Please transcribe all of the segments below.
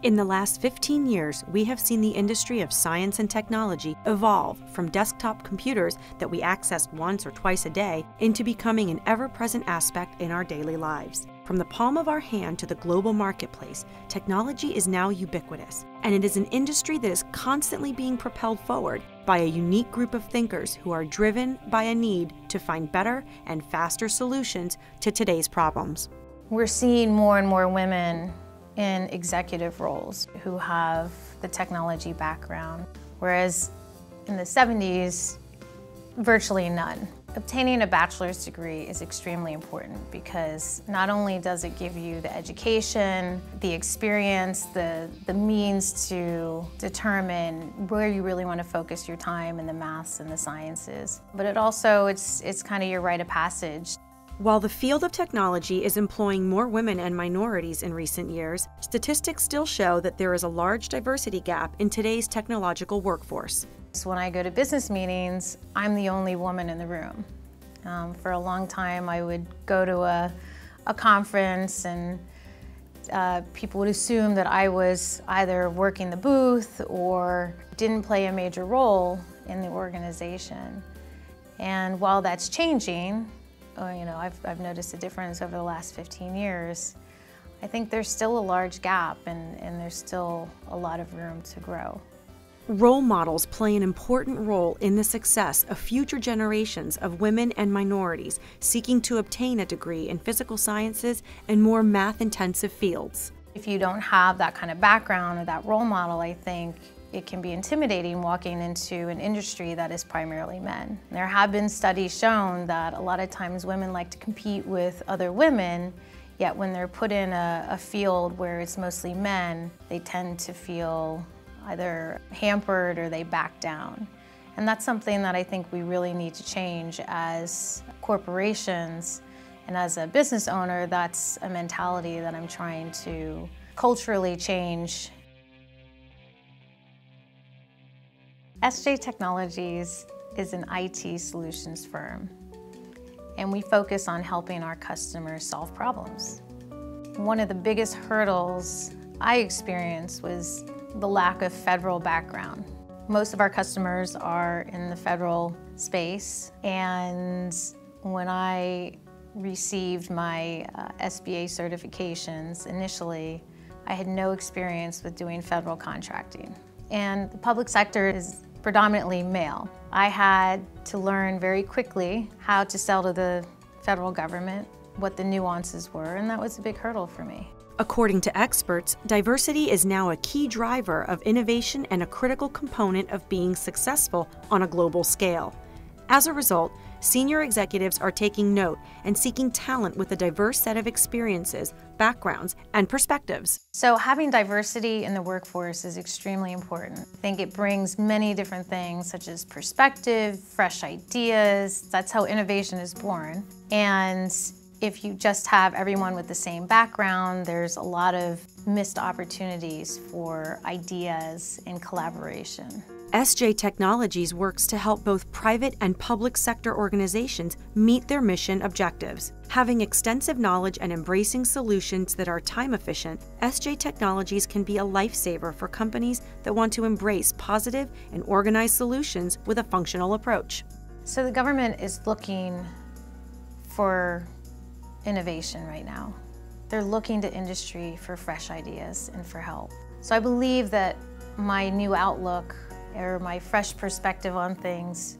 In the last 15 years, we have seen the industry of science and technology evolve from desktop computers that we access once or twice a day into becoming an ever-present aspect in our daily lives. From the palm of our hand to the global marketplace, technology is now ubiquitous, and it is an industry that is constantly being propelled forward by a unique group of thinkers who are driven by a need to find better and faster solutions to today's problems. We're seeing more and more women in executive roles who have the technology background, whereas in the 70s, virtually none. Obtaining a bachelor's degree is extremely important because not only does it give you the education, the experience, the means to determine where you really want to focus your time in the maths and the sciences, but it's kind of your rite of passage. While the field of technology is employing more women and minorities in recent years, statistics still show that there is a large diversity gap in today's technological workforce. So when I go to business meetings, I'm the only woman in the room. For a long time, I would go to a conference and people would assume that I was either working the booth or didn't play a major role in the organization. And while that's changing, I've noticed a difference over the last 15 years. I think there's still a large gap and there's still a lot of room to grow. Role models play an important role in the success of future generations of women and minorities seeking to obtain a degree in physical sciences and more math-intensive fields. If you don't have that kind of background or that role model, I think it can be intimidating walking into an industry that is primarily men. There have been studies shown that a lot of times women like to compete with other women, yet when they're put in a field where it's mostly men, they tend to feel either hampered or they back down. And that's something that I think we really need to change as corporations, and as a business owner, that's a mentality that I'm trying to culturally change. SJ Technologies is an IT solutions firm, and we focus on helping our customers solve problems. One of the biggest hurdles I experienced was the lack of federal background. Most of our customers are in the federal space, and when I received my SBA certifications initially, I had no experience with doing federal contracting. And the public sector is predominantly male. I had to learn very quickly how to sell to the federal government, what the nuances were, and that was a big hurdle for me. According to experts, diversity is now a key driver of innovation and a critical component of being successful on a global scale. As a result, senior executives are taking note and seeking talent with a diverse set of experiences, backgrounds, and perspectives. So having diversity in the workforce is extremely important. I think it brings many different things such as perspective, fresh ideas. That's how innovation is born. And if you just have everyone with the same background, there's a lot of missed opportunities for ideas and collaboration. SJ Technologies works to help both private and public sector organizations meet their mission objectives. Having extensive knowledge and embracing solutions that are time efficient, SJ Technologies can be a lifesaver for companies that want to embrace positive and organized solutions with a functional approach. So the government is looking for innovation right now. They're looking to industry for fresh ideas and for help. So I believe that my new outlook or my fresh perspective on things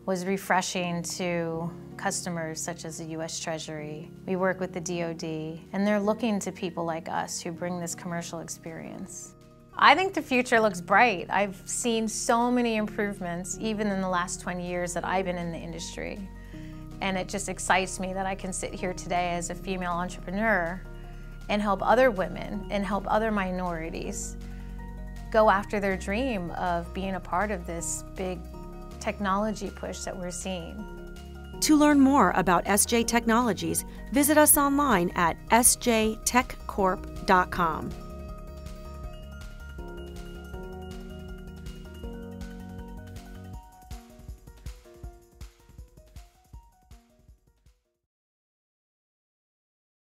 was refreshing to customers such as the U.S. Treasury. We work with the DoD, and they're looking to people like us who bring this commercial experience. I think the future looks bright. I've seen so many improvements, even in the last 20 years that I've been in the industry. And it just excites me that I can sit here today as a female entrepreneur and help other women and help other minorities go after their dream of being a part of this big technology push that we're seeing. To learn more about SJ Technologies, visit us online at sjtechcorp.com.